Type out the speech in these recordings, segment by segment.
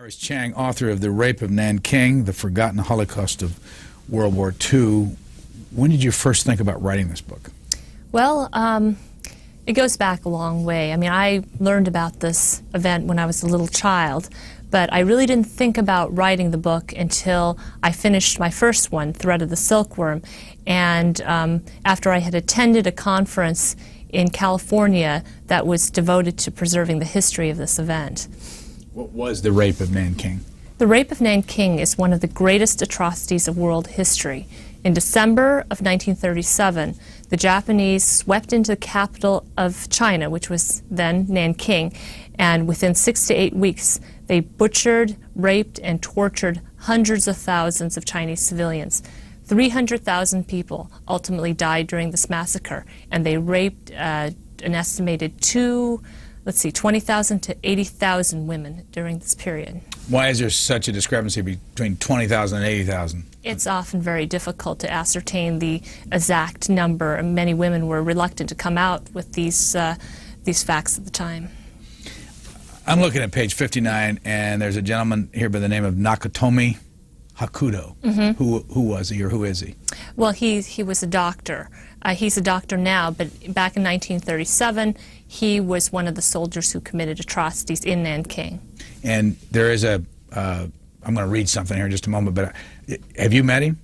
Iris Chang, author of The Rape of Nanking, The Forgotten Holocaust of World War II. When did you first think about writing this book? Well, it goes back a long way. I mean, I learned about this event when I was a little child, but I really didn't think about writing the book until I finished my first one, Thread of the Silkworm, and after I had attended a conference in California that was devoted to preserving the history of this event. What was the Rape of Nanking? The Rape of Nanking is one of the greatest atrocities of world history. In December of 1937, the Japanese swept into the capital of China, which was then Nanking, and within 6 to 8 weeks, they butchered, raped, and tortured hundreds of thousands of Chinese civilians. 300,000 people ultimately died during this massacre, and they raped an estimated 20,000 to 80,000 women during this period. Why is there such a discrepancy between 20,000 and 80,000? It's often very difficult to ascertain the exact number, and many women were reluctant to come out with these facts at the time. I'm looking at page 59, and there's a gentleman here by the name of Nakatomi Hakudo. Who was he, or who is he? Well, he was a doctor. He's a doctor now, but back in 1937, he was one of the soldiers who committed atrocities in Nanking. And there is a, I'm going to read something here in just a moment, but have you met him?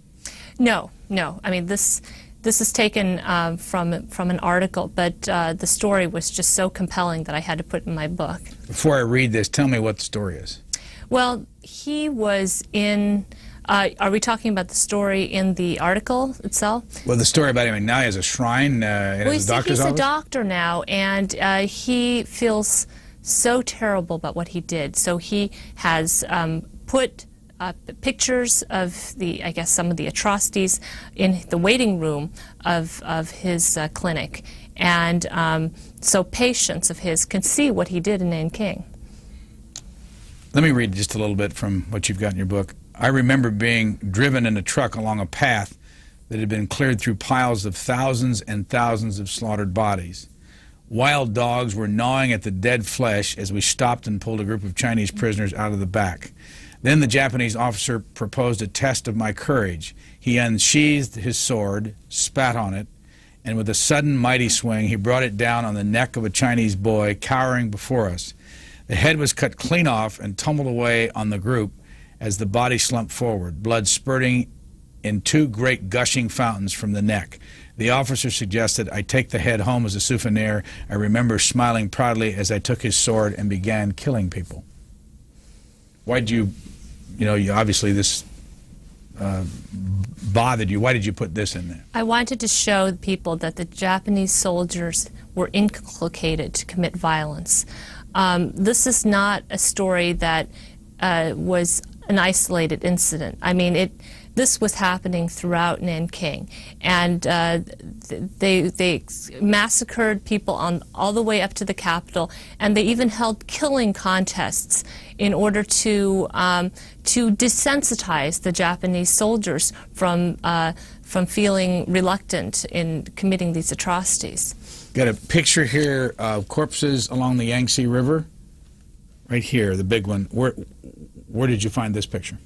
No, no. I mean, this is taken from an article, but the story was just so compelling that I had to put it in my book. Before I read this, tell me what the story is. Well, he was in, are we talking about the story in the article itself? Well, the story about him, now he has a shrine in his doctor's office? He's a doctor now, and he feels so terrible about what he did. So he has put pictures of the, I guess, some of the atrocities in the waiting room of his clinic. And so patients of his can see what he did in Nanking. Let me read just a little bit from what you've got in your book. I remember being driven in a truck along a path that had been cleared through piles of thousands and thousands of slaughtered bodies. Wild dogs were gnawing at the dead flesh as we stopped and pulled a group of Chinese prisoners out of the back. Then the Japanese officer proposed a test of my courage. He unsheathed his sword, spat on it, and with a sudden mighty swing, he brought it down on the neck of a Chinese boy cowering before us. The head was cut clean off and tumbled away on the group as the body slumped forward, blood spurting in two great gushing fountains from the neck. The officer suggested I take the head home as a souvenir. I remember smiling proudly as I took his sword and began killing people. Why did you obviously this bothered you. Why did you put this in there? I wanted to show people that the Japanese soldiers were inculcated to commit violence. This is not a story that was an isolated incident. I mean, this was happening throughout Nanking, and they massacred people all the way up to the capital, and they even held killing contests in order to desensitize the Japanese soldiers from feeling reluctant in committing these atrocities. Got a picture here of corpses along the Yangtze River. Right here, the big one. Where did you find this picture?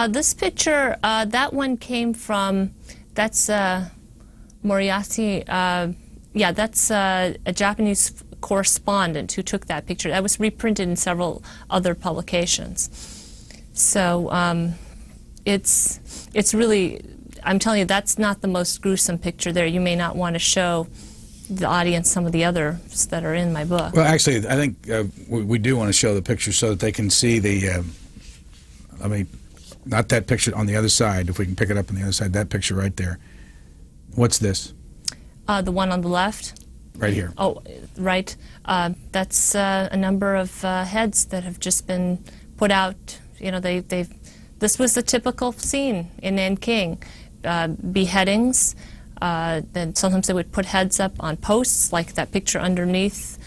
This picture, that one came from, that's Moriyasu, yeah, that's a Japanese correspondent who took that picture. That was reprinted in several other publications. So it's really, I'm telling you, that's not the most gruesome picture there. You may not want to show the audience some of the others that are in my book. Well, actually, I think we do want to show the picture so that they can see the, I mean, not that picture on the other side, if we can pick it up on the other side, that picture right there. What's this? The one on the left? Right here. Oh, right. That's a number of heads that have just been put out. You know, this was a typical scene in Nanking. Beheadings. Then sometimes they would put heads up on posts, like that picture underneath,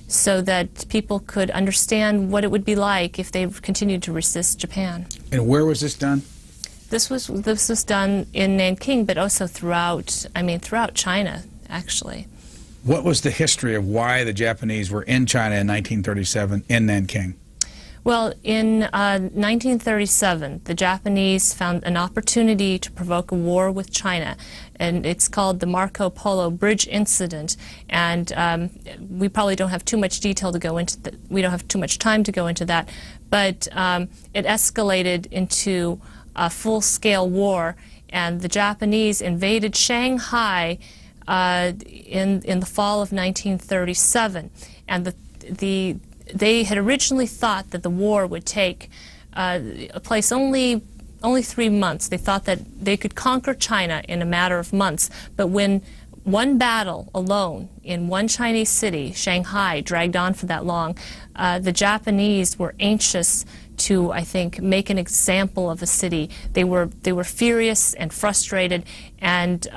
so that people could understand what it would be like if they continued to resist Japan. And where was this done? This was done in Nanking, but also throughout China, actually. What was the history of why the Japanese were in China in 1937 in Nanking? Well, in 1937, the Japanese found an opportunity to provoke a war with China, and it's called the Marco Polo Bridge Incident. And we probably don't have too much detail to go into we don't have too much time to go into that, but it escalated into a full-scale war, and the Japanese invaded Shanghai in the fall of 1937, and they had originally thought that the war would take place only 3 months. They thought that they could conquer China in a matter of months. But when one battle alone in one Chinese city, Shanghai, dragged on for that long, the Japanese were anxious to, I think, make an example of the city. They were furious and frustrated, and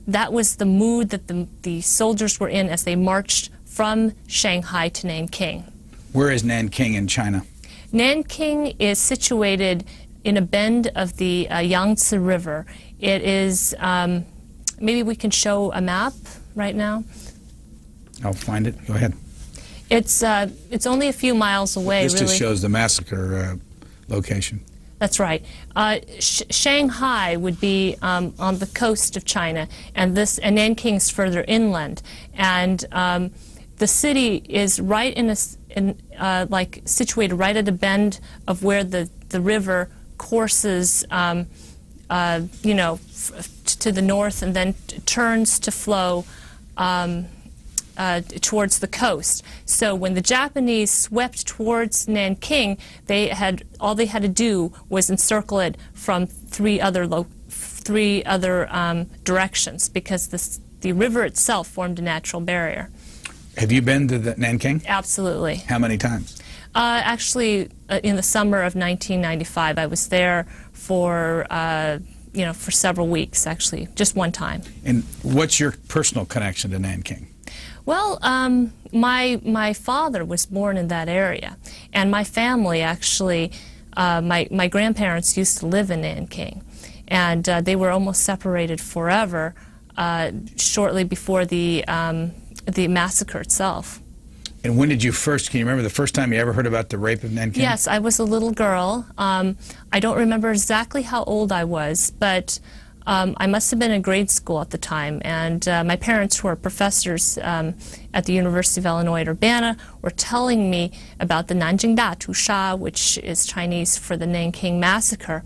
that was the mood that the soldiers were in as they marched from Shanghai to Nanking. Where is Nanking in China? Nanking is situated in a bend of the Yangtze River. It is, maybe we can show a map right now. I'll find it. Go ahead. It's only a few miles away, This really. just shows the massacre location. That's right. Shanghai would be on the coast of China, and Nanking's further inland. And the city is right like situated right at a bend of where the river courses, you know, to the north and then turns to flow towards the coast. So when the Japanese swept towards Nanking, all they had to do was encircle it from three other directions, because the river itself formed a natural barrier. Have you been to Nanking? Absolutely. How many times? Actually, in the summer of 1995, I was there for you know, for several weeks. Actually, just one time. And what's your personal connection to Nanking? Well, my father was born in that area, and my family actually, my grandparents used to live in Nanking, and they were almost separated forever shortly before the massacre itself. And when did you can you remember the first time you ever heard about the rape of Nanking? Yes, I was a little girl. I don't remember exactly how old I was, but I must have been in grade school at the time, and my parents, who are professors at the University of Illinois at Urbana, were telling me about the南京大屠杀, which is Chinese for the Nanking Massacre.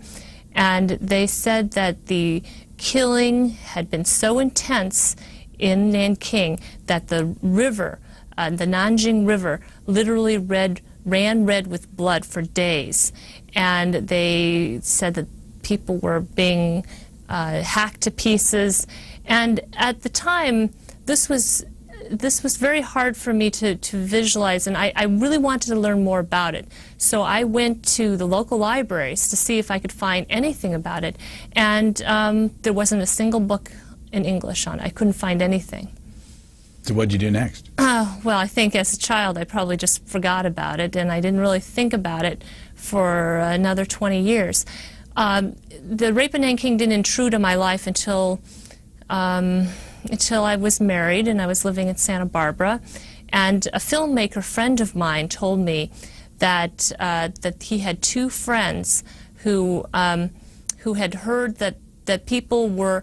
And they said that the killing had been so intense in Nanking that the river, the Nanjing River, literally ran red with blood for days. And they said that people were being hacked to pieces. And at the time, this was very hard for me to visualize, and I really wanted to learn more about it. So I went to the local libraries to see if I could find anything about it. And there wasn't a single book in English on it. I couldn't find anything. So what did you do next? Well, I think as a child I probably just forgot about it, and I didn't really think about it for another 20 years. The rape in Nanking didn't intrude in my life until I was married and I was living in Santa Barbara. And a filmmaker friend of mine told me that he had two friends who had heard that people were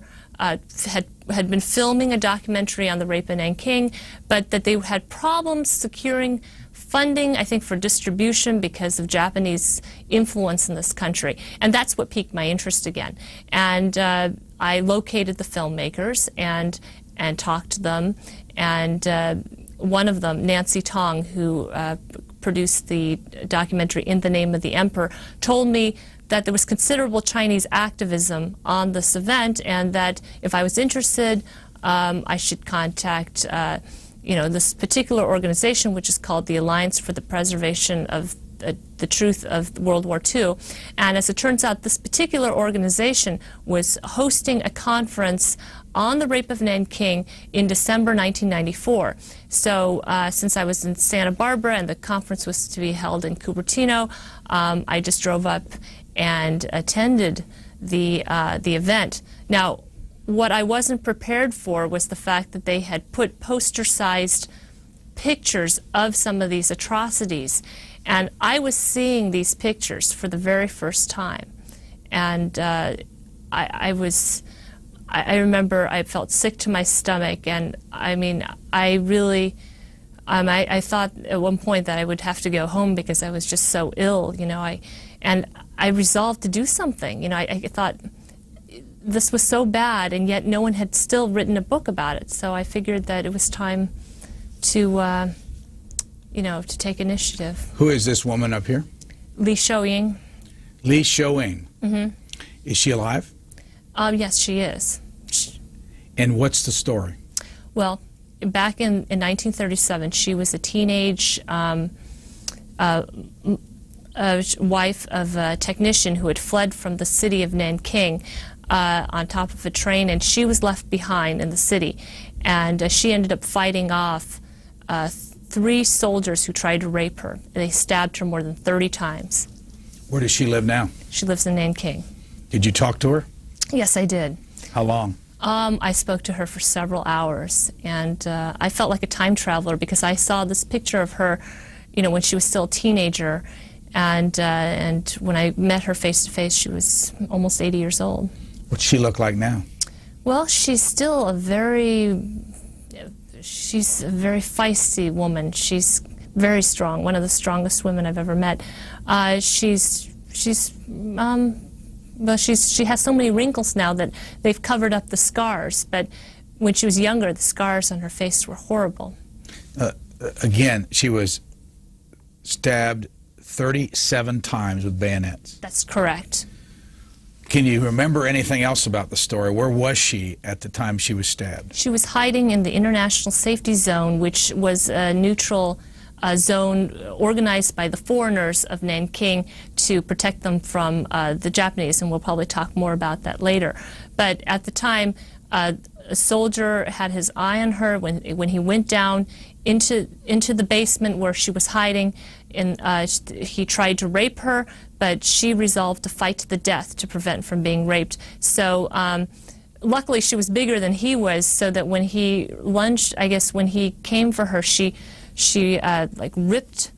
had been filming a documentary on the rape in Nanking, but that they had problems securing funding, I think, for distribution because of Japanese influence in this country. And that's what piqued my interest again. And I located the filmmakers and talked to them. And one of them, Nancy Tong, who produced the documentary In the Name of the Emperor, told me that there was considerable Chinese activism on this event, and that if I was interested, I should contact this particular organization, which is called the Alliance for the Preservation of the Truth of World War II. And as it turns out, this particular organization was hosting a conference on the rape of Nanking in December 1994. So since I was in Santa Barbara and the conference was to be held in Cupertino, I just drove up and attended the event. Now, what I wasn't prepared for was the fact that they had put poster-sized pictures of some of these atrocities. And I was seeing these pictures for the very first time. And I remember I felt sick to my stomach, and I mean, I really, I thought at one point that I would have to go home because I was just so ill, you know. And I resolved to do something. You know, I thought this was so bad, and yet no one had still written a book about it. So I figured that it was time to, you know, to take initiative. Who is this woman up here? Li Shouying. Li Shouying. Mm-hmm. Is she alive? Yes, she is. And what's the story? Well, back in 1937, she was a teenage wife of a technician who had fled from the city of Nanking on top of a train, and she was left behind in the city. And she ended up fighting off 3 soldiers who tried to rape her. They stabbed her more than 30 times. Where does she live now? She lives in Nanking. Did you talk to her? Yes, I did. How long? I spoke to her for several hours, and I felt like a time traveler because I saw this picture of her, you know, when she was still a teenager, and when I met her face to face, she was almost 80 years old. What's she look like now? Well, she's still a very feisty woman. She's very strong, one of the strongest women I've ever met. She has so many wrinkles now that they've covered up the scars, but when she was younger, the scars on her face were horrible. Again, she was stabbed 37 times with bayonets. That's correct. Can you remember anything else about the story? Where was she at the time she was stabbed? She was hiding in the International Safety Zone, which was a neutral zone organized by the foreigners of Nanking to protect them from the Japanese, and we'll probably talk more about that later. But at the time, a soldier had his eye on her when he went down into the basement where she was hiding, and he tried to rape her, but she resolved to fight to the death to prevent from being raped. So luckily she was bigger than he was, so that when he lunged, I guess when he came for her, she like ripped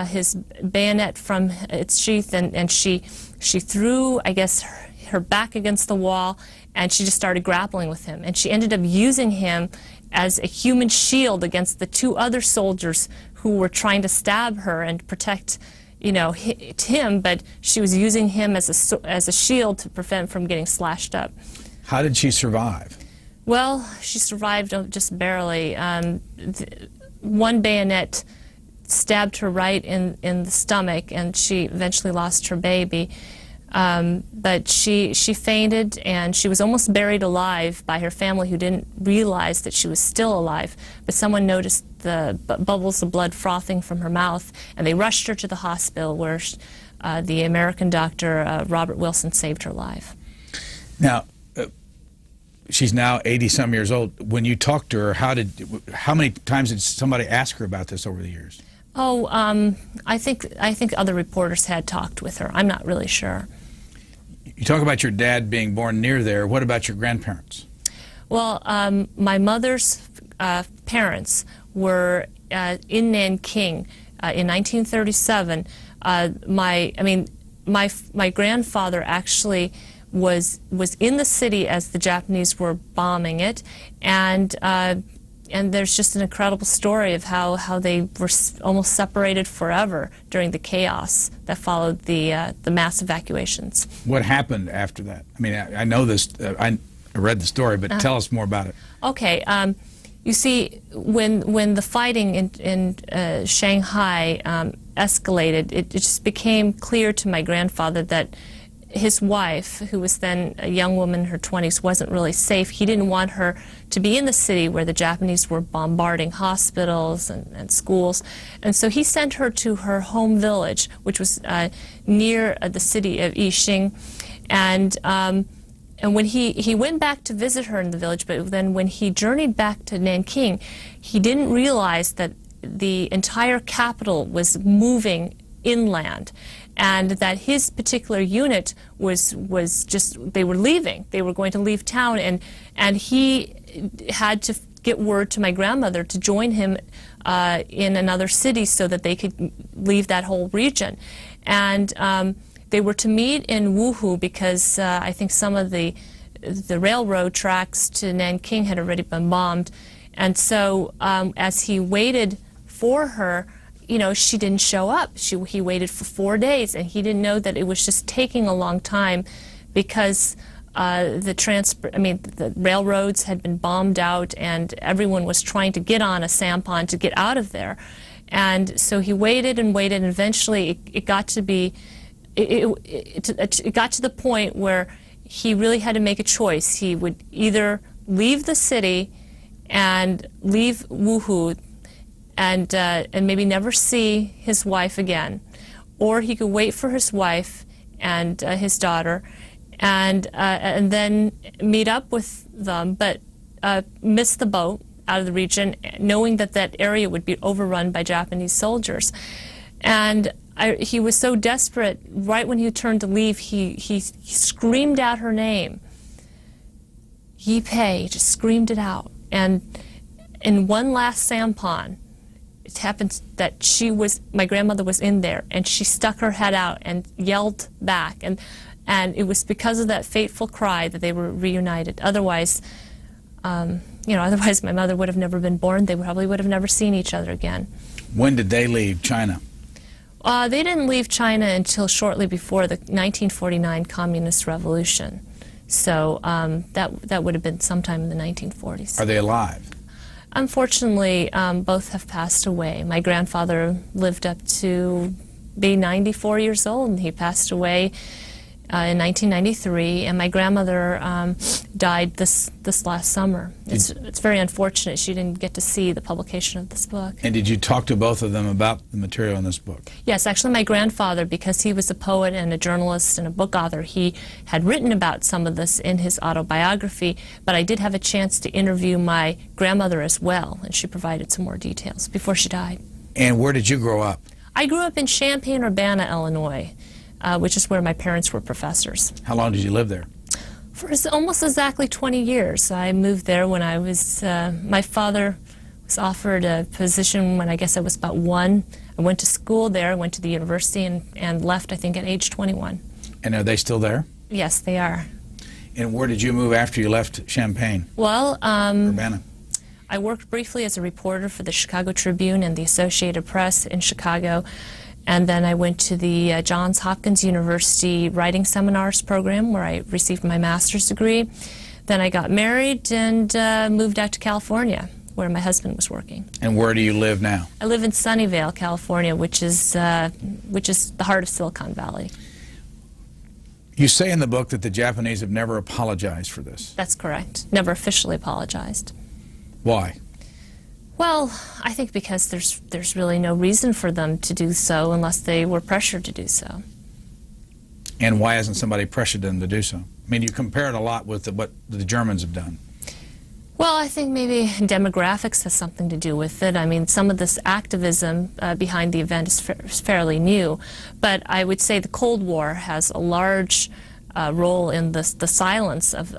his bayonet from its sheath, and she threw, I guess, her back against the wall, and she just started grappling with him. And she ended up using him as a human shield against the 2 other soldiers who were trying to stab her and protect, you know, him, but she was using him as a shield to prevent from getting slashed up. How did she survive? Well, she survived just barely. One bayonet stabbed her right in the stomach, and she eventually lost her baby. But she fainted, and she was almost buried alive by her family, who didn't realize that she was still alive. But someone noticed the bubbles of blood frothing from her mouth, and they rushed her to the hospital, where the American doctor, Robert Wilson, saved her life. Now, she's now 80-some years old. When you talked to her, how many times did somebody ask her about this over the years? Oh, I think other reporters had talked with her. I'm not really sure. You talk about your dad being born near there. What about your grandparents? Well, my mother's parents were in Nanking in 1937. My grandfather actually was in the city as the Japanese were bombing it, and there's just an incredible story of how they were almost separated forever during the chaos that followed the mass evacuations. What happened after that? I mean, I know this. I read the story, but tell us more about it. Okay. You see, when the fighting in Shanghai escalated, it just became clear to my grandfather that his wife, who was then a young woman in her 20s, wasn't really safe. He didn't want her to be in the city where the Japanese were bombarding hospitals and schools. And so he sent her to her home village, which was near the city of Yixing. And when he went back to visit her in the village, but then when he journeyed back to Nanking, he didn't realize that the entire capital was moving inland, and that his particular unit was just, they were leaving. They were going to leave town, and he had to get word to my grandmother to join him in another city so that they could leave that whole region. And they were to meet in Wuhu because I think some of the railroad tracks to Nanking had already been bombed. And so as he waited for her, you know, she didn't show up. He waited for 4 days, and he didn't know that it was just taking a long time because the railroads had been bombed out, and everyone was trying to get on a sampan to get out of there. And so he waited and waited, and eventually it got to be, it got to the point where he really had to make a choice. He would either leave the city and leave Wuhu and maybe never see his wife again, or he could wait for his wife and his daughter and then meet up with them, but miss the boat out of the region, knowing that that area would be overrun by Japanese soldiers. And he was so desperate, right when he turned to leave, he screamed out her name. Yi Pei, just screamed it out. And in one last sampan, it happened that my grandmother was in there, and she stuck her head out and yelled back. And it was because of that fateful cry that they were reunited. Otherwise, otherwise my mother would have never been born. They probably would have never seen each other again. When did they leave China? They didn't leave China until shortly before the 1949 Communist Revolution. So that would have been sometime in the 1940s. Are they alive? Unfortunately, both have passed away. My grandfather lived up to be 94 years old, and he passed away in 1993, and my grandmother died this last summer. It's very unfortunate she didn't get to see the publication of this book. And did you talk to both of them about the material in this book? Yes, actually my grandfather, because he was a poet and a journalist and a book author, he had written about some of this in his autobiography, but I did have a chance to interview my grandmother as well, and she provided some more details before she died. And where did you grow up? I grew up in Champaign-Urbana, Illinois, which is where my parents were professors. How long did you live there? For almost exactly 20 years. I moved there when I was, my father was offered a position when I guess I was about 1. I went to school there, went to the university, and left, I think, at age 21. And are they still there? Yes, they are. And where did you move after you left Champaign? Well, Urbana. I worked briefly as a reporter for the Chicago Tribune and the Associated Press in Chicago. And then I went to the Johns Hopkins University Writing Seminars program, where I received my master's degree. Then I got married and moved out to California, where my husband was working. And where do you live now? I live in Sunnyvale, California, which is the heart of Silicon Valley. You say in the book that the Japanese have never apologized for this. That's correct. Never officially apologized. Why? Well, I think because there's really no reason for them to do so unless they were pressured to do so. And why hasn't somebody pressured them to do so? I mean, you compare it a lot with what the Germans have done. Well, I think maybe demographics has something to do with it. I mean, some of this activism behind the event is fairly new, but I would say the Cold War has a large role in the silence of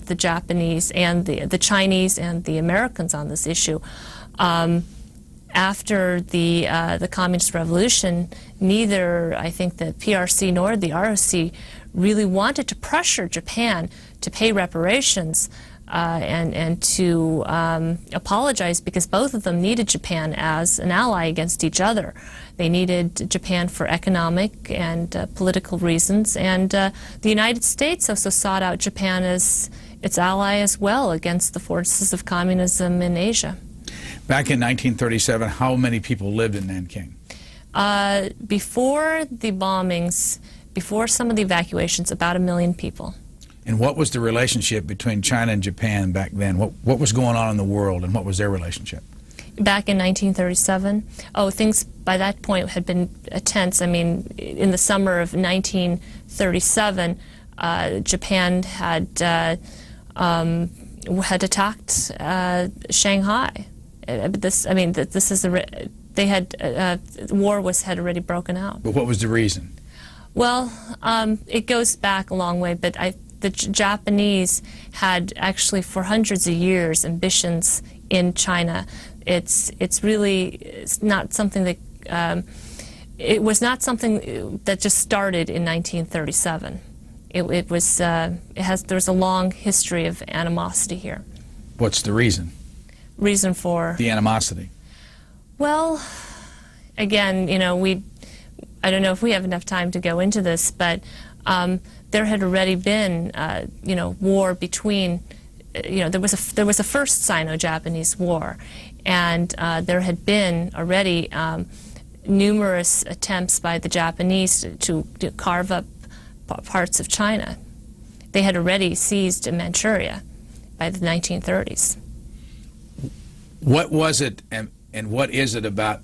the Japanese and the Chinese and the Americans on this issue. After the Communist Revolution, neither, I think, the PRC nor the ROC really wanted to pressure Japan to pay reparations and to apologize, because both of them needed Japan as an ally against each other. They needed Japan for economic and political reasons, and the United States also sought out Japan as its ally as well against the forces of communism in Asia. Back in 1937, how many people lived in Nanking? Before the bombings, before some of the evacuations, about 1 million people. And what was the relationship between China and Japan back then? What was going on in the world, and what was their relationship? Back in 1937? Oh, things by that point had been tense. I mean, in the summer of 1937, Japan had attacked Shanghai. This is they had war had already broken out. But what was the reason? Well, it goes back a long way, but the Japanese had actually for hundreds of years ambitions in China. It's not something that it was not something that just started in 1937. There's a long history of animosity here. What's the reason? Reason for the animosity? Well, again, I don't know if we have enough time to go into this, but there had already been, war between, there was a first Sino-Japanese war, and there had been already numerous attempts by the Japanese to carve up parts of China. They had already seized Manchuria by the 1930s. What was it, and what is it about?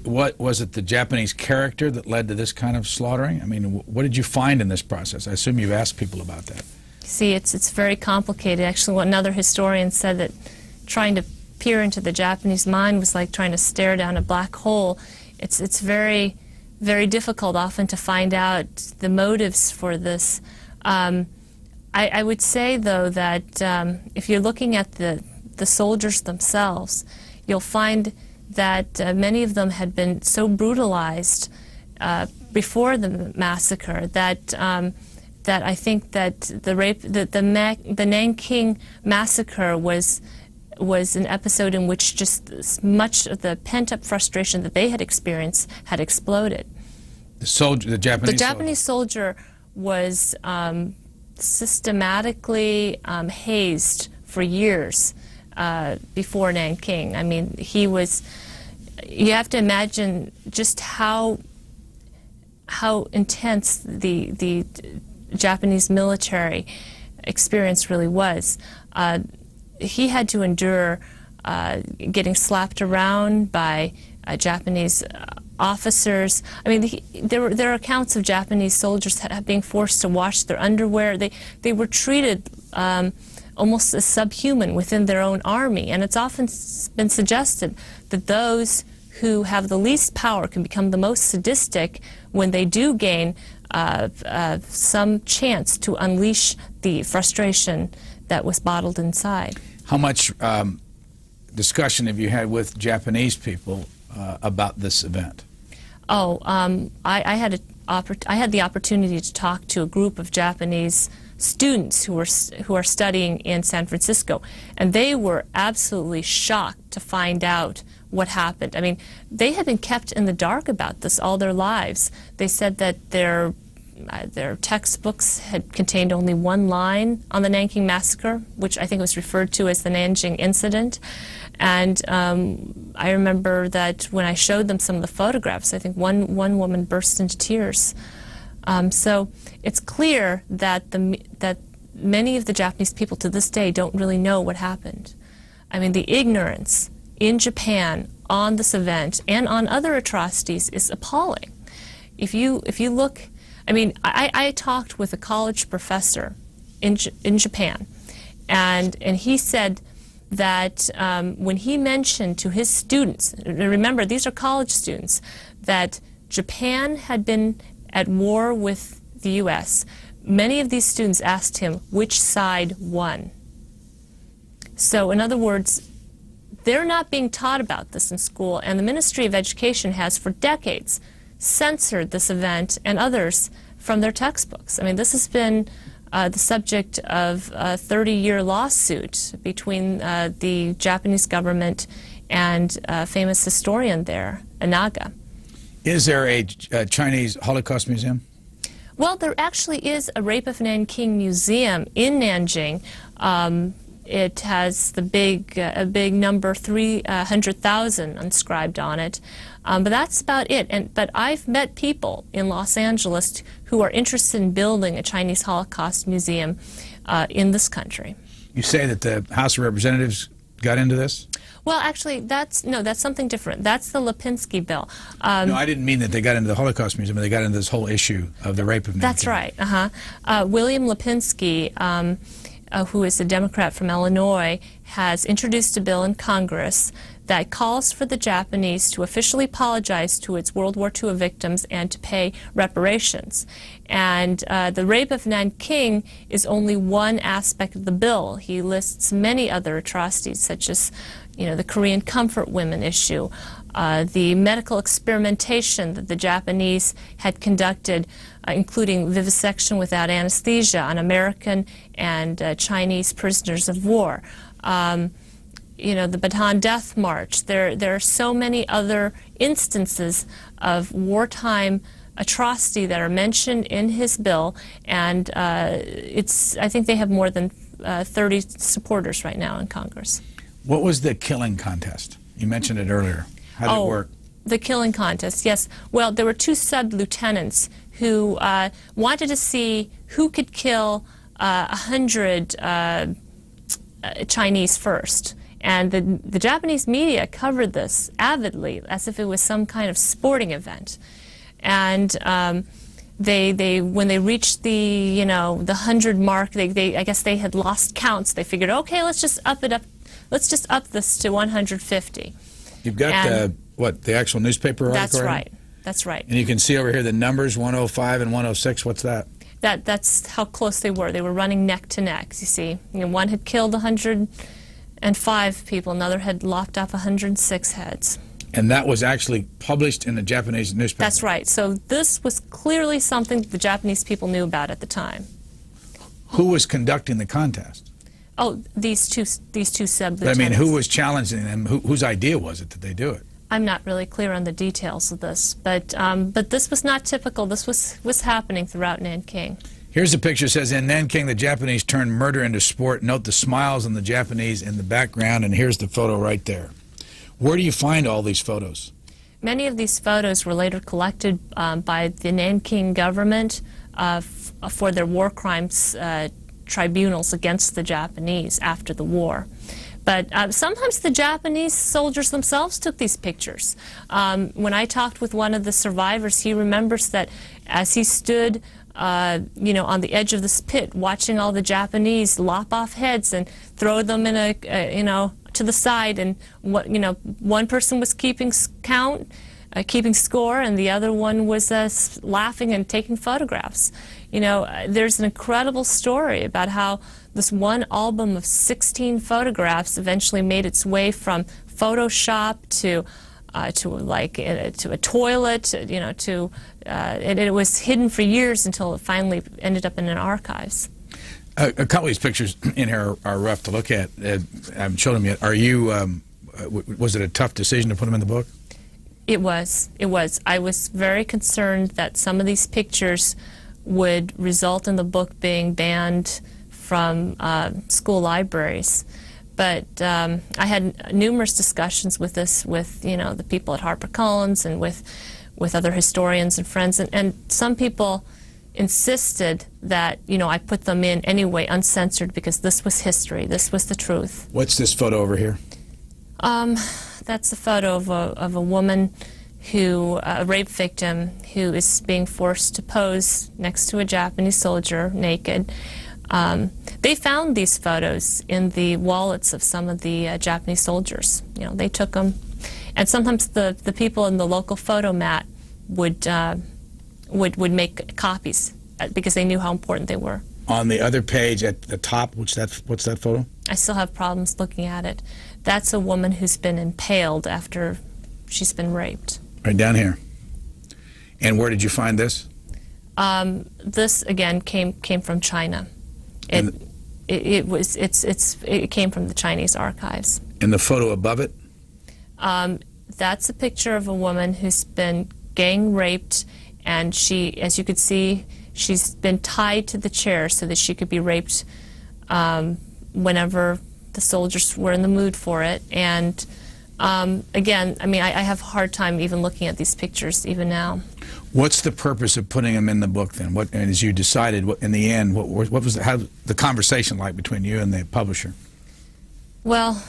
What was it, the Japanese character that led to this kind of slaughtering? I mean, what did you find in this process? I assume you've asked people about that. See, it's very complicated. Actually, another historian said that trying to peer into the Japanese mind was like trying to stare down a black hole. It's very, very difficult often to find out the motives for this. I would say, though, that if you're looking at the soldiers themselves, you'll find that many of them had been so brutalized before the massacre that that I think that the Nanking massacre was an episode in which just much of the pent-up frustration that they had experienced had exploded. The Japanese soldier was systematically hazed for years before Nanking. I mean, you have to imagine just how intense the Japanese military experience really was. He had to endure getting slapped around by Japanese officers. I mean, there are accounts of Japanese soldiers being forced to wash their underwear. They were treated almost as subhuman within their own army, and it's often been suggested that those who have the least power can become the most sadistic when they do gain some chance to unleash the frustration that was bottled inside. How much discussion have you had with Japanese people about this event? Oh, I had the opportunity to talk to a group of Japanese students who are studying in San Francisco, and they were absolutely shocked to find out what happened. I mean, they had been kept in the dark about this all their lives. They said that their textbooks had contained only one line on the Nanking Massacre, which I think was referred to as the Nanjing Incident. And I remember that when I showed them some of the photographs, I think one woman burst into tears. So it's clear that that many of the Japanese people to this day don't really know what happened. I mean, the ignorance in Japan on this event and on other atrocities is appalling. If you look, I mean, I talked with a college professor in Japan, and he said that when he mentioned to his students, remember these are college students, that Japan had been at war with the U.S., many of these students asked him which side won. So in other words, they're not being taught about this in school, and the Ministry of Education has for decades censored this event and others from their textbooks. I mean, this has been the subject of a 30-year lawsuit between the Japanese government and a famous historian there, Inaga. Is there a Chinese Holocaust museum? Well, there actually is a Rape of Nanking museum in Nanjing. It has the a big number, 300,000 inscribed on it. But that's about it. But I've met people in Los Angeles who are interested in building a Chinese Holocaust museum in this country. You say that the House of Representatives got into this? Well, actually, that's something different. That's the Lipinski bill. No, I didn't mean that they got into the Holocaust Museum, but they got into this whole issue of the rape of Nanking. That's right. William Lipinski, who is a Democrat from Illinois, has introduced a bill in Congress that calls for the Japanese to officially apologize to its World War II victims and to pay reparations. And the rape of Nanking is only one aspect of the bill. He lists many other atrocities, such as, the Korean comfort women issue, the medical experimentation that the Japanese had conducted, including vivisection without anesthesia on American and Chinese prisoners of war. The Bataan Death March. There are so many other instances of wartime atrocity that are mentioned in his bill, and I think they have more than 30 supporters right now in Congress. What was the killing contest? You mentioned it earlier. How did it work? The killing contest, yes. Well, there were two sub-lieutenants who wanted to see who could kill 100 Chinese first. And the Japanese media covered this avidly, as if it was some kind of sporting event. And when they reached the 100 mark, I guess they had lost counts. They figured, okay, let's just up this to 150. You've got the actual newspaper article? That's right. That's right. And you can see over here the numbers 105 and 106. What's that? That's how close they were. They were running neck to neck. You see, one had killed 105 people, another had lopped off 106 heads. And that was actually published in the Japanese newspaper? That's right. So this was clearly something the Japanese people knew about at the time. Who was conducting the contest? Oh, these two sub-lieutenants. I mean, who was challenging them? Whose idea was it that they do it? I'm not really clear on the details of this, but this was not typical. This was happening throughout Nanking. Here's a picture. It says, in Nanking, the Japanese turned murder into sport. Note the smiles on the Japanese in the background, and here's the photo right there. Where do you find all these photos? Many of these photos were later collected by the Nanking government for their war crimes tribunals against the Japanese after the war. But sometimes the Japanese soldiers themselves took these pictures. When I talked with one of the survivors, he remembers that as he stood on the edge of this pit, watching all the Japanese lop off heads and throw them in to the side, and one person was keeping count, keeping score, and the other one was laughing and taking photographs. There's an incredible story about how this one album of 16 photographs eventually made its way from Photoshop to a toilet, and it was hidden for years until it finally ended up in an archives. A couple of these pictures in here are rough to look at. I haven't showed them yet. Are you? Was it a tough decision to put them in the book? It was. It was. I was very concerned that some of these pictures would result in the book being banned from school libraries. But I had numerous discussions with this with the people at HarperCollins and with other historians and friends, and some people insisted that I put them in anyway, uncensored, because this was history, this was the truth. What's this photo over here? That's a photo of a woman who, a rape victim, who is being forced to pose next to a Japanese soldier naked. They found these photos in the wallets of some of the Japanese soldiers. They took them, and sometimes the people in the local photo mat would make copies because they knew how important they were. On the other page at the top, what's that photo? I still have problems looking at it. That's a woman who's been impaled after she's been raped. Right down here. And where did you find this? This again came from China. It came from the Chinese archives. And the photo above it? That's a picture of a woman who's been gang raped, and she, as you could see, she's been tied to the chair so that she could be raped whenever the soldiers were in the mood for it. And again, I mean, I have a hard time even looking at these pictures even now. What's the purpose of putting them in the book then? And as you decided, in the end, what was the conversation like between you and the publisher? Well,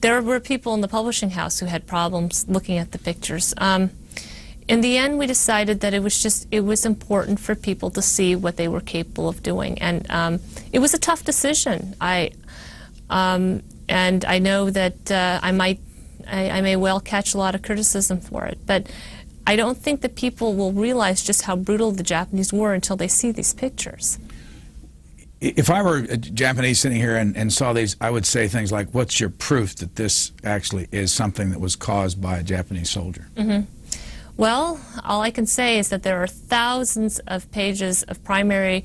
there were people in the publishing house who had problems looking at the pictures. In the end, we decided that it was important for people to see what they were capable of doing, and it was a tough decision. And I know that I may well catch a lot of criticism for it, but I don't think that people will realize just how brutal the Japanese were until they see these pictures. If I were a Japanese sitting here and saw these, I would say things like, what's your proof that this actually is something that was caused by a Japanese soldier? Mm-hmm. Well, all I can say is that there are thousands of pages of primary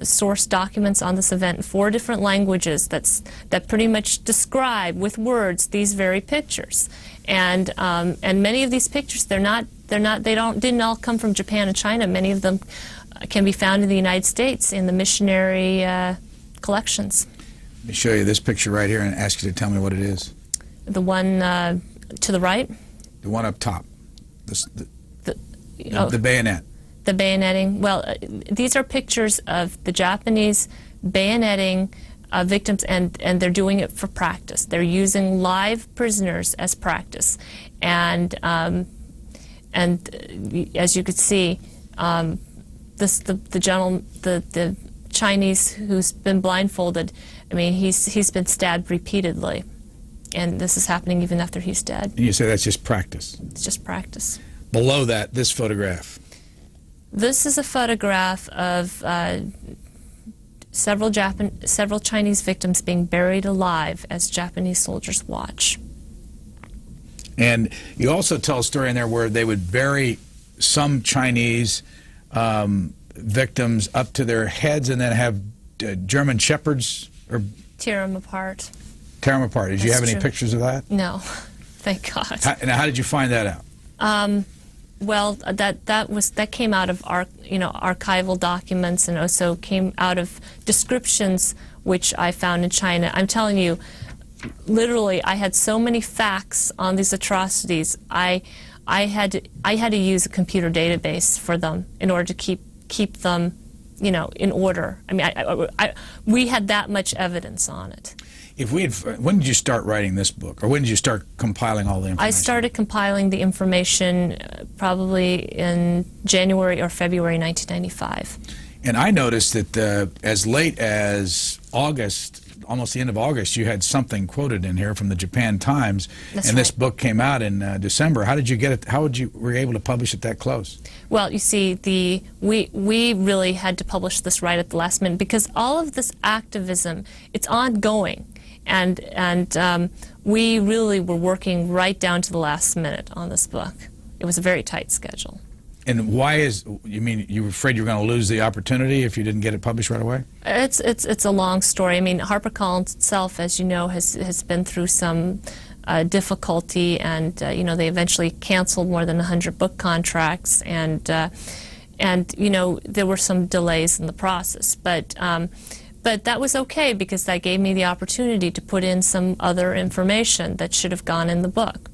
source documents on this event in 4 different languages that pretty much describe with words these very pictures. And many of these pictures, they didn't all come from Japan and China. Many of them can be found in the United States in the missionary collections. Let me show you this picture right here and ask you to tell me what it is. The one to the right? The one up top. The Oh. bayonet. The bayoneting. Well, these are pictures of the Japanese bayoneting victims, and they're doing it for practice. They're using live prisoners as practice. And as you could see, the Chinese who's been blindfolded, I mean, he's been stabbed repeatedly. And this is happening even after he's dead. And you say that's just practice? It's just practice. Below that, this photograph. This is a photograph of several Chinese victims being buried alive as Japanese soldiers watch. And you also tell a story in there where they would bury some Chinese victims up to their heads and then have German shepherds or tear them apart. Tear them apart. Did you have any true. pictures of that? No, thank God. Now, how did you find that out? Well, that came out of archival documents, and also came out of descriptions which I found in China. I'm telling you, literally, I had so many facts on these atrocities. I had to use a computer database for them in order to keep them, in order. I mean, we had that much evidence on it. When did you start writing this book, or when did you start compiling all the information? I started compiling the information probably in January or February 1995. And I noticed that as late as August, almost the end of August, you had something quoted in here from the Japan Times. That's and right. This book came out in December. How did you get it? How were you able to publish it that close? Well, you see, we really had to publish this right at the last minute, because all of this activism, it's ongoing. And we really were working right down to the last minute on this book. It was a very tight schedule. And why you mean you were afraid you were going to lose the opportunity if you didn't get it published right away? It's a long story. I mean, HarperCollins itself, as you know, has been through some difficulty, and they eventually canceled more than 100 book contracts, and there were some delays in the process, but that was okay, because that gave me the opportunity to put in some other information that should have gone in the book.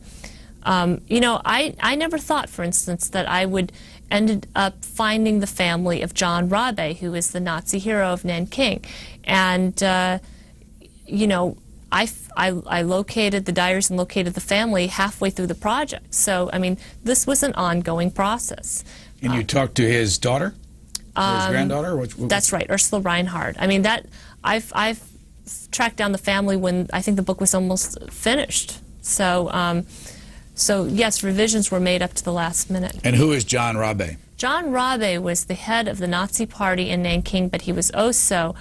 I never thought, for instance, that I would ended up finding the family of John Rabe, who is the Nazi hero of Nanking. And, I located the diaries and located the family halfway through the project. So, I mean, this was an ongoing process. And you talked to his daughter? His granddaughter? That's right, Ursula Reinhardt. I mean, I've tracked down the family when I think the book was almost finished. So, yes, revisions were made up to the last minute. And who is John Rabe? John Rabe was the head of the Nazi Party in Nanking, but he was also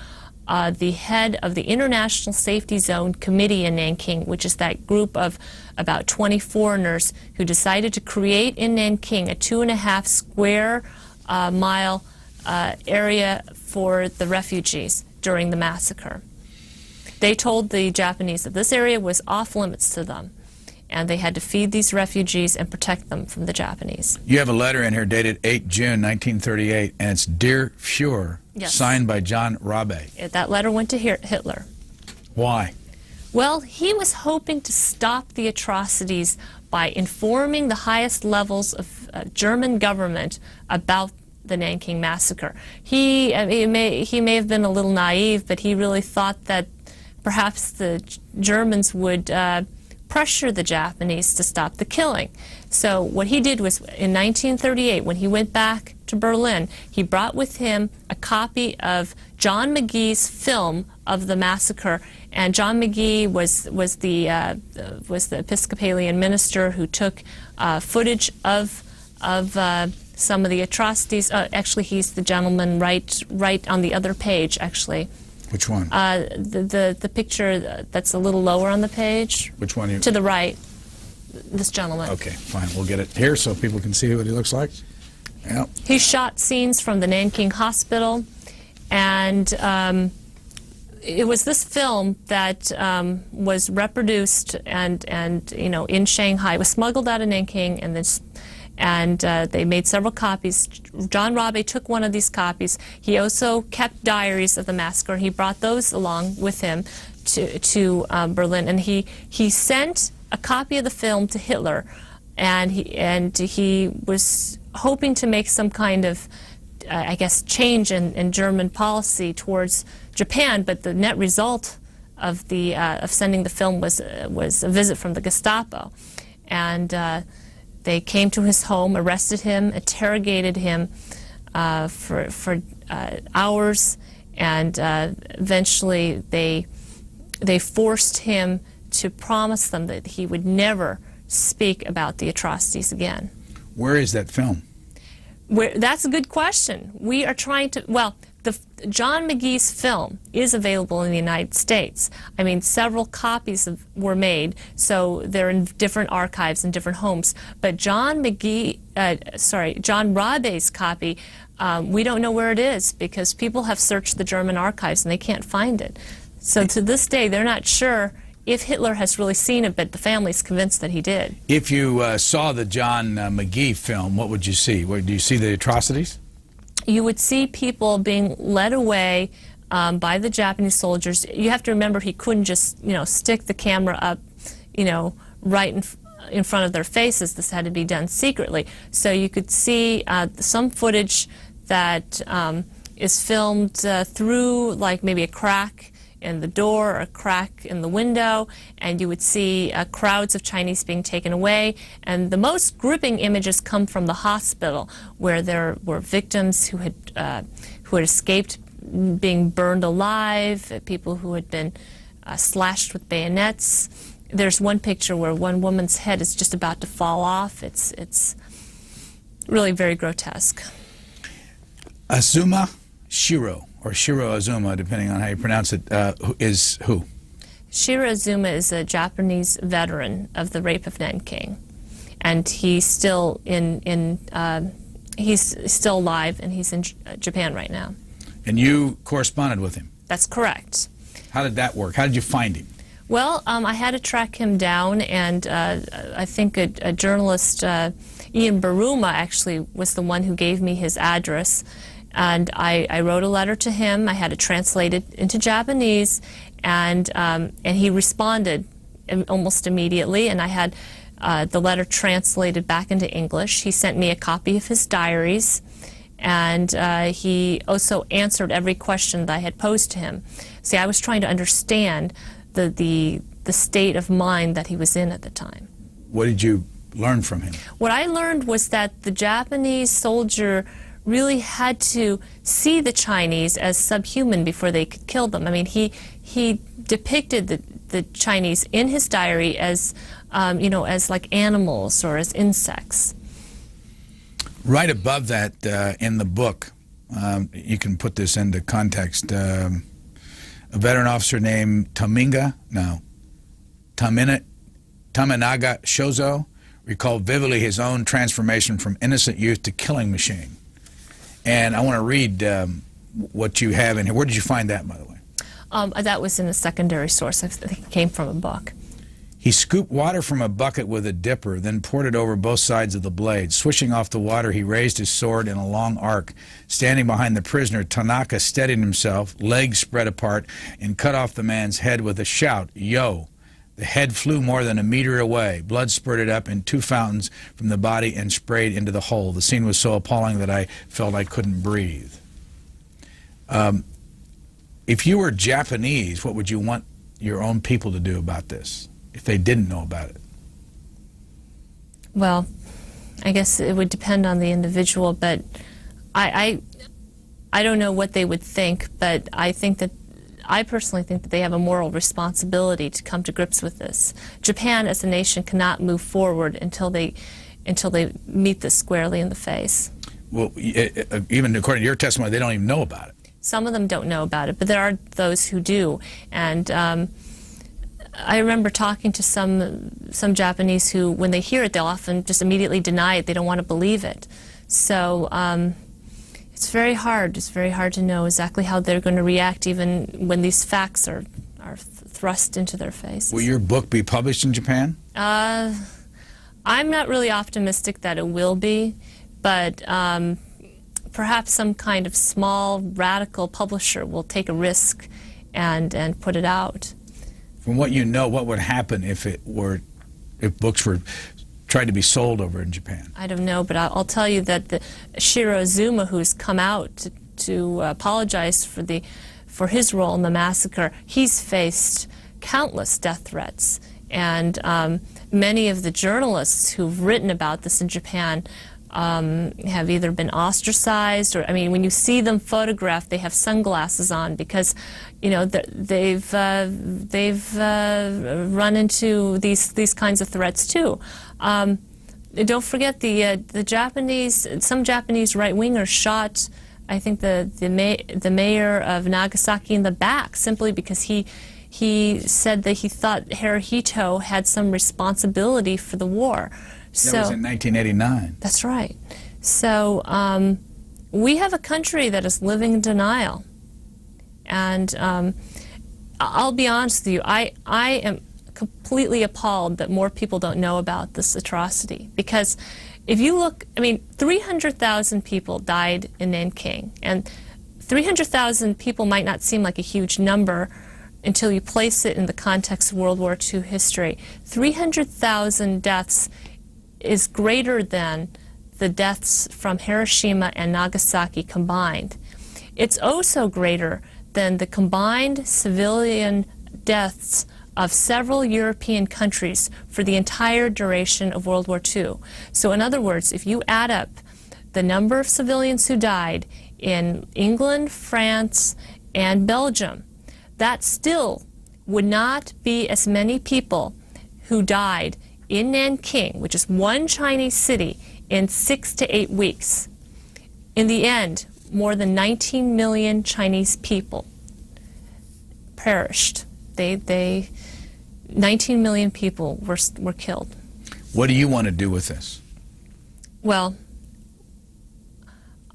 the head of the International Safety Zone Committee in Nanking, which is that group of about 20 foreigners who decided to create in Nanking a 2.5 square mile area for the refugees during the massacre. They told the Japanese that this area was off limits to them, and they had to feed these refugees and protect them from the Japanese. You have a letter in here dated 8 June 1938, and it's Dear Fuhrer, yes, signed by John Rabe. That letter went to Hitler. Why? Well, he was hoping to stop the atrocities by informing the highest levels of German government about the Nanking massacre. He may have been a little naive, but he really thought that perhaps the Germans would pressure the Japanese to stop the killing. So what he did was, in 1938, when he went back to Berlin, he brought with him a copy of John McGee's film of the massacre, And John McGee was the Episcopalian minister who took footage of some of the atrocities. Actually, he's the gentleman right on the other page, actually. Which one? The picture that's a little lower on the page. Which one? To the right. This gentleman. Okay, fine. We'll get it here so people can see what he looks like. Yep. He shot scenes from the Nanking hospital, and it was this film that was reproduced and in Shanghai. It was smuggled out of Nanking, and they made several copies. John Rabe took one of these copies. He also kept diaries of the massacre. He brought those along with him to Berlin, and he sent a copy of the film to Hitler, and he was hoping to make some kind of, I guess, change in German policy towards Japan. But the net result of sending the film was a visit from the Gestapo, and they came to his home, arrested him, interrogated him for hours, and eventually they forced him to promise them that he would never speak about the atrocities again. Where is that film? That's a good question. We are trying to, well, John McGee's film is available in the United States. I mean, several copies were made, so they're in different archives in different homes. But John Rabe's copy, we don't know where it is because people have searched the German archives and they can't find it. So to this day, they're not sure if Hitler has really seen it, but the family's convinced that he did. If you saw the John McGee film, what would you see? Do you see the atrocities? You would see people being led away by the Japanese soldiers. You have to remember he couldn't just, stick the camera up, right in front of their faces. This had to be done secretly. So you could see some footage that is filmed through, like maybe a crack in the door or a crack in the window, and you would see crowds of Chinese being taken away. And the most gripping images come from the hospital, where there were victims who had escaped being burned alive, people who had been slashed with bayonets. There's one picture where one woman's head is just about to fall off. It's really very grotesque. Azuma Shiro, or Shiro Azuma, depending on how you pronounce it, is who? Shiro Azuma is a Japanese veteran of the rape of Nanking, and he's still he's still alive, and he's in Japan right now. And you corresponded with him? That's correct. How did that work? How did you find him? Well, I had to track him down, and I think a journalist, Ian Baruma, actually was the one who gave me his address. And I wrote a letter to him. I had it translated into Japanese, and he responded almost immediately. And I had the letter translated back into English. He sent me a copy of his diaries, and he also answered every question that I had posed to him. See, I was trying to understand the state of mind that he was in at the time. What did you learn from him? What I learned was that the Japanese soldier really had to see the Chinese as subhuman before they could kill them. I mean, he depicted the Chinese in his diary as, as like animals or as insects. Right above that in the book, you can put this into context, a veteran officer named Taminaga Shozo recalled vividly his own transformation from innocent youth to killing machine. And I want to read what you have in here. Where did you find that, by the way? That was in a secondary source. I think it came from a book. He scooped water from a bucket with a dipper, then poured it over both sides of the blade. Swishing off the water, he raised his sword in a long arc. Standing behind the prisoner, Tanaka steadied himself, legs spread apart, and cut off the man's head with a shout, "Yo!" The head flew more than a meter away. Blood spurted up in 2 fountains from the body and sprayed into the hole. The scene was so appalling that I felt I couldn't breathe. If you were Japanese, what would you want your own people to do about this, if they didn't know about it? Well, I guess it would depend on the individual, but I don't know what they would think, but I think that I personally think that they have a moral responsibility to come to grips with this. Japan as a nation cannot move forward until they meet this squarely in the face. Well, even according to your testimony, they don't even know about it. Some of them don't know about it, but there are those who do. And I remember talking to some Japanese who, when they hear it, they'll often just immediately deny it. They don't want to believe it. So it's very hard. It's very hard to know exactly how they're going to react, even when these facts are thrust into their faces. Will your book be published in Japan? I'm not really optimistic that it will be, but perhaps some kind of small, radical publisher will take a risk and put it out. From what you know, what would happen if books were tried to be sold over in Japan? I don't know, but I'll tell you that Shiro Azuma, who's come out to apologize for his role in the massacre, he's faced countless death threats. And many of the journalists who've written about this in Japan have either been ostracized, or, I mean, when you see them photographed, they have sunglasses on because, you know, they've run into these kinds of threats too. Don't forget the Japanese, some Japanese right-wingers shot, I think, the mayor of Nagasaki in the back simply because he said that he thought Hirohito had some responsibility for the war. That was in 1989. That's right. So we have a country that is living in denial. And I'll be honest with you, I am completely appalled that more people don't know about this atrocity. Because if you look, I mean, 300,000 people died in Nanking. And 300,000 people might not seem like a huge number until you place it in the context of World War II history. 300,000 deaths is greater than the deaths from Hiroshima and Nagasaki combined. It's also greater than the combined civilian deaths of several European countries for the entire duration of World War II. So in other words, if you add up the number of civilians who died in England, France, and Belgium, that still would not be as many people who died in Nanking, which is one Chinese city, in 6 to 8 weeks. In the end, more than 19 million Chinese people perished. 19 million people were killed. What do you want to do with this? Well,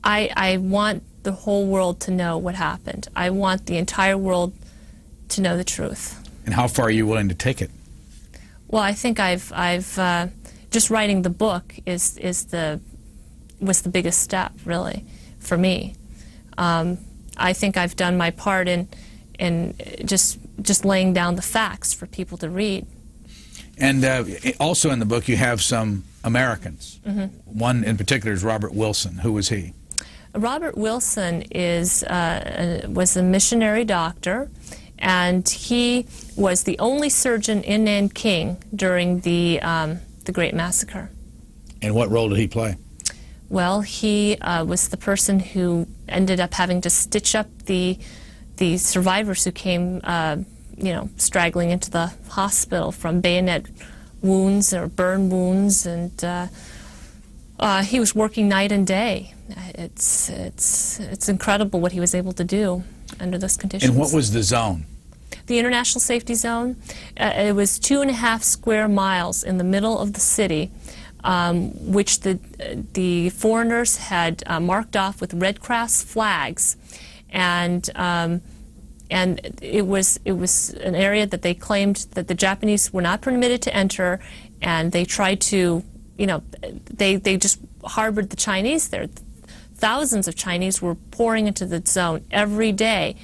I want the whole world to know what happened. I want the entire world to know the truth. And how far are you willing to take it? Well, I think I've just writing the book was the biggest step, really, for me. I think I've done my part in just laying down the facts for people to read. And also in the book you have some Americans. Mm-hmm. One in particular is Robert Wilson. Who was he? Robert Wilson was a missionary doctor, and he was the only surgeon in Nanking during the Great Massacre. And what role did he play? Well, he was the person who ended up having to stitch up the survivors who came, straggling into the hospital from bayonet wounds or burn wounds, and he was working night and day. It's incredible what he was able to do under those conditions. And what was the zone? The International Safety Zone. It was 2.5 square miles in the middle of the city, which the foreigners had marked off with Red Cross flags, and it was an area that they claimed that the Japanese were not permitted to enter, and they tried to, they just harbored the Chinese there. Thousands of Chinese were pouring into the zone every day,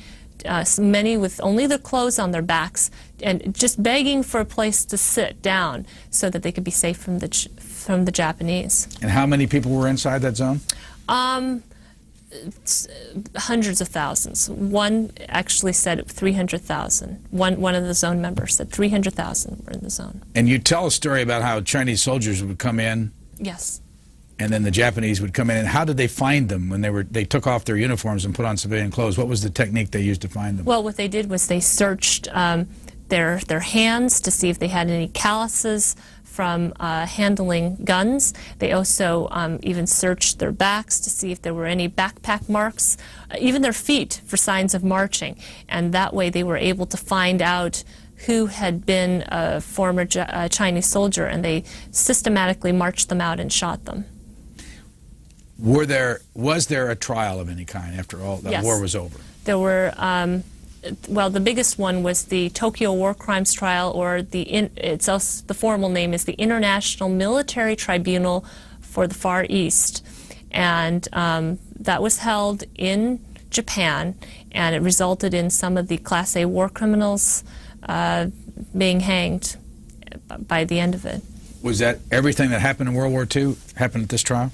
many with only their clothes on their backs, and just begging for a place to sit down so that they could be safe from the Japanese. And how many people were inside that zone? Hundreds of thousands. One actually said 300,000. One of the zone members said 300,000 were in the zone. And you tell a story about how Chinese soldiers would come in. Yes. and then the Japanese would come in. And how did they find them when they took off their uniforms and put on civilian clothes? What was the technique they used to find them? Well, what they did was they searched their hands to see if they had any calluses from handling guns. They also even searched their backs to see if there were any backpack marks, even their feet for signs of marching. And that way they were able to find out who had been a former Chinese soldier, and they systematically marched them out and shot them. Was there a trial of any kind after all that war was over? There were, well, the biggest one was the Tokyo War Crimes Trial, or the formal name is the International Military Tribunal for the Far East. And that was held in Japan, and it resulted in some of the Class A war criminals being hanged by the end of it. Was that everything that happened in World War II happened at this trial?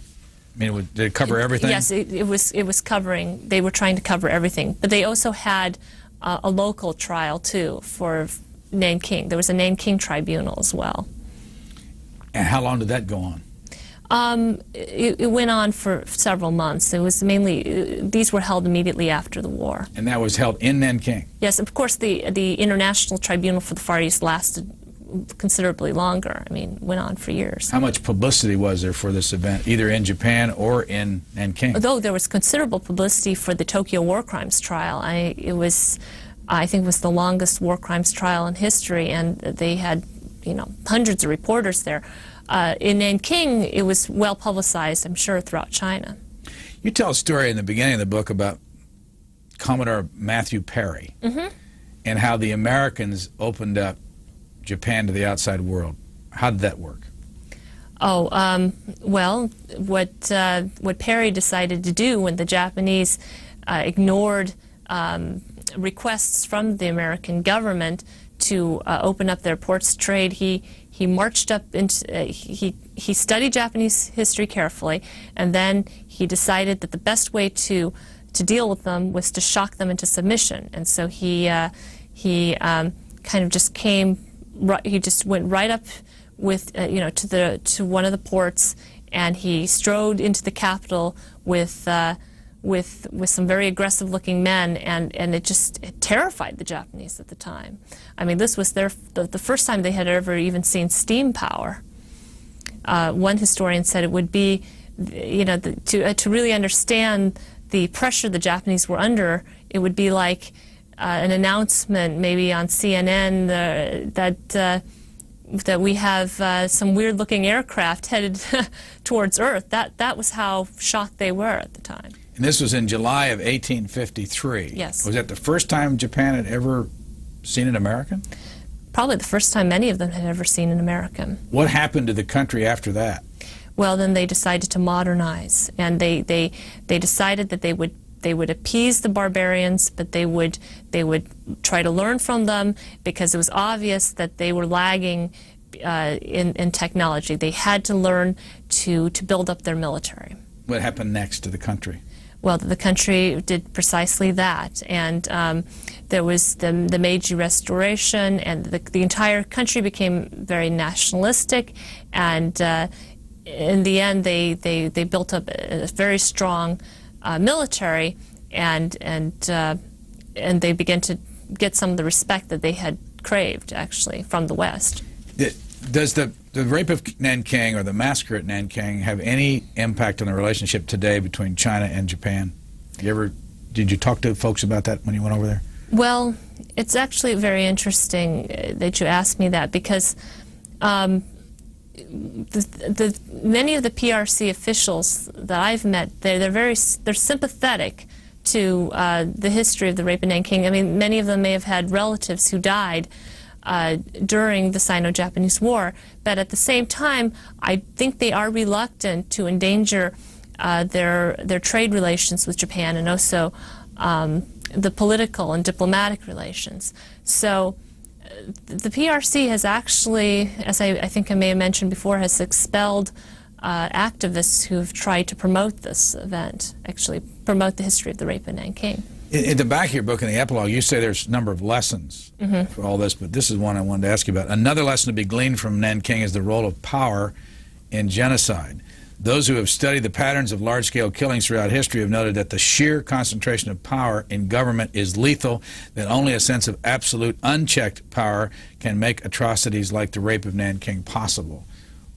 I mean, did it cover everything? Yes, it was covering. They were trying to cover everything, but they also had a local trial too for Nanking. There was a Nanking tribunal as well. And how long did that go on? It went on for several months. It was mainly, these were held immediately after the war. And that was held in Nanking? Yes, of course the International Tribunal for the Far East lasted considerably longer. I mean, went on for years. How much publicity was there for this event, either in Japan or in Nanking? Although there was considerable publicity for the Tokyo War Crimes Trial. I think it was the longest war crimes trial in history, and they had, hundreds of reporters there. In Nanking, it was well publicized, I'm sure, throughout China. You tell a story in the beginning of the book about Commodore Matthew Perry and how the Americans opened up Japan to the outside world. How did that work? Oh, well, what Perry decided to do when the Japanese ignored requests from the American government to open up their ports to trade, he marched up into, he studied Japanese history carefully, and then he decided that the best way to deal with them was to shock them into submission. And so he kind of just he just went right up with, to one of the ports, and he strode into the capital with some very aggressive-looking men, and it terrified the Japanese at the time. I mean, this was the first time they had ever even seen steam power. One historian said it would be, to really understand the pressure the Japanese were under, it would be like an announcement maybe on CNN that we have some weird-looking aircraft headed towards Earth. That was how shocked they were at the time. And this was in July of 1853. Yes. Was that the first time Japan had ever seen an American? Probably the first time many of them had ever seen an American. What happened to the country after that? Well, then they decided to modernize, and they decided that they would appease the barbarians, but they would try to learn from them, because it was obvious that they were lagging in technology. They had to learn to build up their military. What happened next to the country? Well, the country did precisely that, and there was the Meiji Restoration, and the entire country became very nationalistic, and in the end they built up a very strong military, and they began to get some of the respect that they had craved, actually, from the West. Does the rape of Nanking, or the massacre at Nanking, have any impact on the relationship today between China and Japan? Did you talk to folks about that when you went over there? Well, it's actually very interesting that you asked me that, because many of the PRC officials that I've met, they're sympathetic to the history of the rape of Nanking. I mean, many of them may have had relatives who died during the Sino-Japanese War, but at the same time, I think they are reluctant to endanger their trade relations with Japan, and also the political and diplomatic relations. So the PRC has actually, as I think I may have mentioned before, has expelled activists who have tried to promote this event, actually promote the history of the rape of Nanking. In the back of your book, in the epilogue, you say there's a number of lessons for all this, but this is one I wanted to ask you about. Another lesson to be gleaned from Nanking is the role of power in genocide. Those who have studied the patterns of large-scale killings throughout history have noted that the sheer concentration of power in government is lethal, that only a sense of absolute unchecked power can make atrocities like the rape of Nanking possible.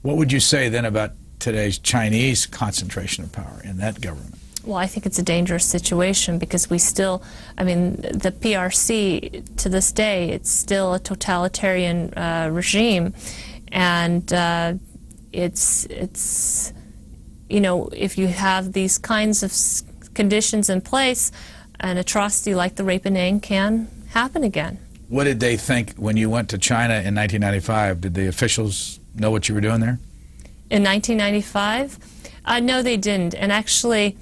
What would you say then about today's Chinese concentration of power in that government? Well, I think it's a dangerous situation because we still, I mean, the PRC, to this day, it's still a totalitarian regime. And it's, you know, if you have these kinds of conditions in place, an atrocity like the rape of Nanking can happen again. What did they think when you went to China in 1995? Did the officials know what you were doing there? In 1995? No, they didn't. And actually,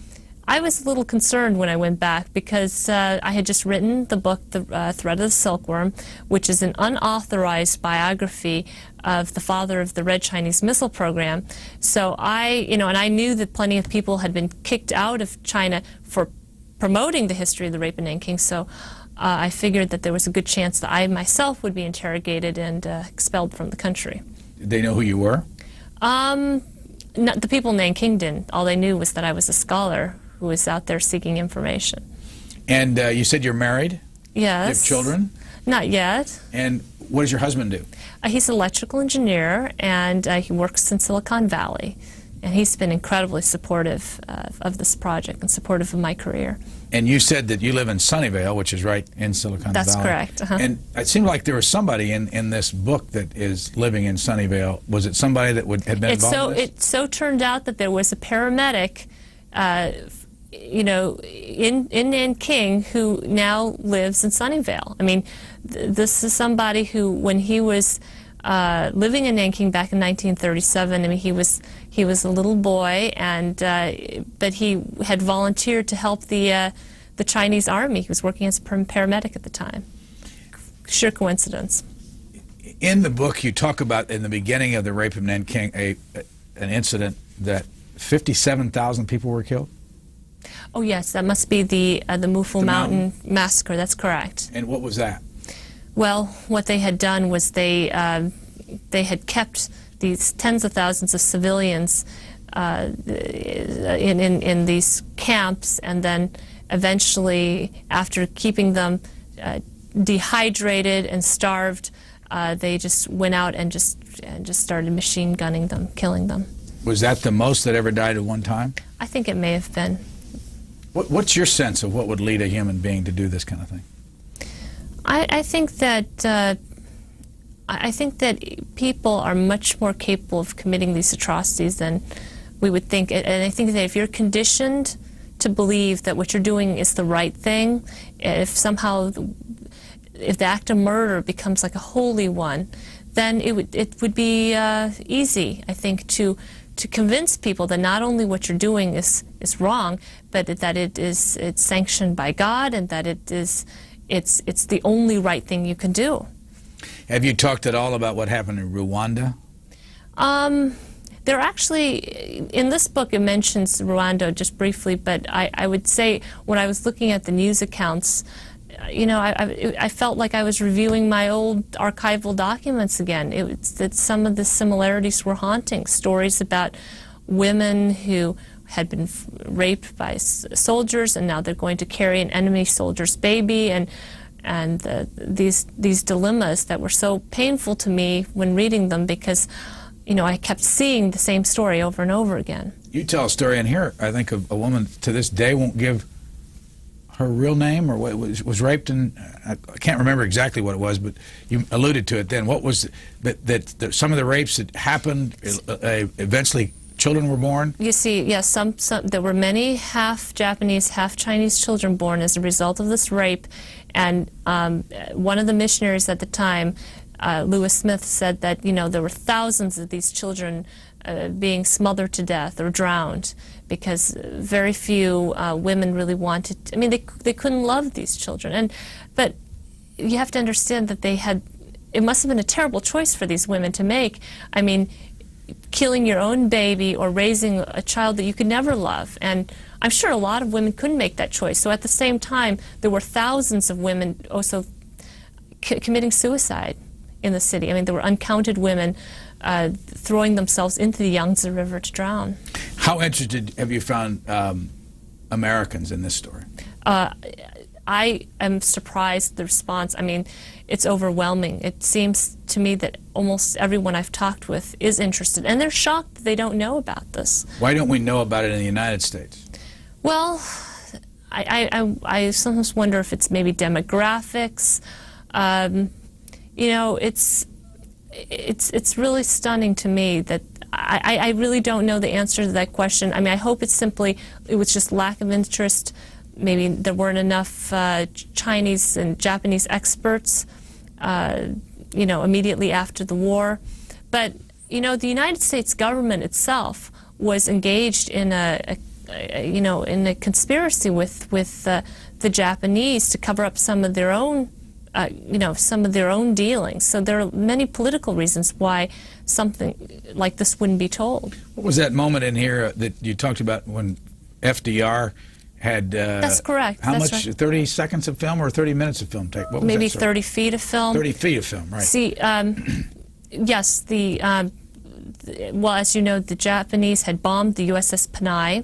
I was a little concerned when I went back because I had just written the book, The Thread of the Silkworm, which is an unauthorized biography of the father of the Red Chinese Missile Program. So and I knew that plenty of people had been kicked out of China for promoting the history of the rape of Nanking. So I figured that there was a good chance that I myself would be interrogated and expelled from the country. Did they know who you were? The people in Nanking didn't. All they knew was that I was a scholar who was out there seeking information. And you said you're married? Yes. You have children? Not yet. And what does your husband do? He's an electrical engineer, and he works in Silicon Valley. And he's been incredibly supportive of this project and supportive of my career. And you said that you live in Sunnyvale, which is right in Silicon Valley. That's correct. And it seemed like there was somebody in this book that is living in Sunnyvale. Was it somebody that had been involved in this? It so turned out that there was a paramedic you know, in Nanking who now lives in Sunnyvale. I mean, this is somebody who, when he was living in Nanking back in 1937, I mean, he was a little boy, and but he had volunteered to help the Chinese army. He was working as a paramedic at the time. Sheer coincidence. In the book, you talk about, in the beginning of the rape of Nanking, an incident that 57,000 people were killed? Oh yes, that must be the Mufu Mountain massacre. That's correct. And what was that? Well, what they had done was they had kept these tens of thousands of civilians in these camps, and then eventually, after keeping them dehydrated and starved, they just went out and just started machine gunning them, killing them. Was that the most that ever died at one time? I think it may have been. What's your sense of what would lead a human being to do this kind of thing? I think that people are much more capable of committing these atrocities than we would think. And I think that if you're conditioned to believe that what you're doing is the right thing, if the act of murder becomes like a holy one, then it would be easy, I think, to convince people that not only what you're doing is wrong, but that it's sanctioned by God, and that it's the only right thing you can do. Have you talked at all about what happened in Rwanda? There actually, in this book, it mentions Rwanda just briefly, but I would say when I was looking at the news accounts, you know, I felt like I was reviewing my old archival documents again. That some of the similarities were haunting. Stories about women who had been raped by soldiers, and now they're going to carry an enemy soldier's baby, and these dilemmas that were so painful to me when reading them, because, you know, I kept seeing the same story over and over again. You tell a story in here, I think, of a woman to this day won't give her real name, or was raped, and I can't remember exactly what it was, but you alluded to it then. What was that some of the rapes that happened, eventually children were born? You see, yes, there were many half Japanese, half Chinese children born as a result of this rape, and one of the missionaries at the time, Lewis Smith, said that, you know, there were thousands of these children being smothered to death or drowned, because very few women really wanted, I mean, they couldn't love these children. But you have to understand that it must have been a terrible choice for these women to make. I mean, killing your own baby or raising a child that you could never love. And I'm sure a lot of women couldn't make that choice. So at the same time, there were thousands of women also committing suicide in the city. I mean, there were uncounted women throwing themselves into the Yangtze River to drown. How interested have you found Americans in this story? I am surprised at the response. I mean, it's overwhelming. It seems to me that almost everyone I've talked with is interested, and they're shocked that they don't know about this. Why don't we know about it in the United States? Well, I sometimes wonder if it's maybe demographics. You know, it's really stunning to me that I really don't know the answer to that question. I mean, I hope it was just lack of interest. Maybe there weren't enough Chinese and Japanese experts, you know, immediately after the war. But, you know, the United States government itself was engaged in you know, in a conspiracy with the Japanese to cover up some of their own, you know, some of their own dealings. So there are many political reasons why something like this wouldn't be told. What was that moment in here that you talked about when FDR had... That's correct. How That's much? right. 30 seconds of film or 30 minutes of film take? What was Maybe that, 30 feet of film. 30 feet of film, right. See, yes, well, as you know, the Japanese had bombed the USS Panay,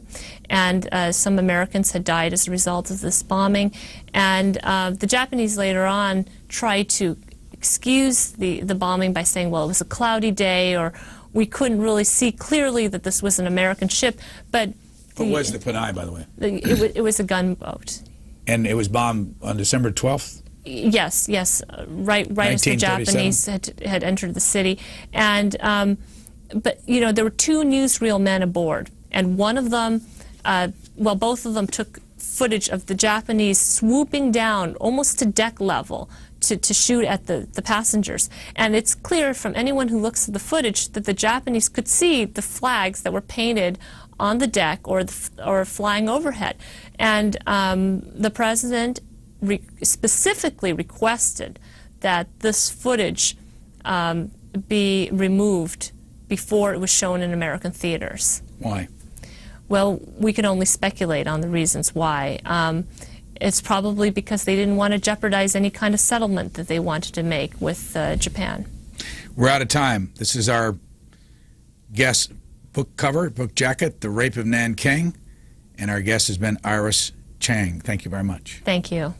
and some Americans had died as a result of this bombing. And the Japanese later on tried to excuse the bombing by saying, well, it was a cloudy day, or we couldn't really see clearly that this was an American ship. But What was the Panay, by the way? It was a gunboat. And it was bombed on December 12th? Yes, yes, right as the Japanese had entered the city. And but, you know, there were two newsreel men aboard, and one of them, well, both of them took footage of the Japanese swooping down almost to deck level to shoot at the passengers. And it's clear from anyone who looks at the footage that the Japanese could see the flags that were painted on the deck or flying overhead. And the president specifically requested that this footage be removed before it was shown in American theaters. Why? Well, we can only speculate on the reasons why. It's probably because they didn't want to jeopardize any kind of settlement that they wanted to make with Japan. We're out of time. This is our guest book cover, book jacket, The Rape of Nanking, and our guest has been Iris Chang. Thank you very much. Thank you.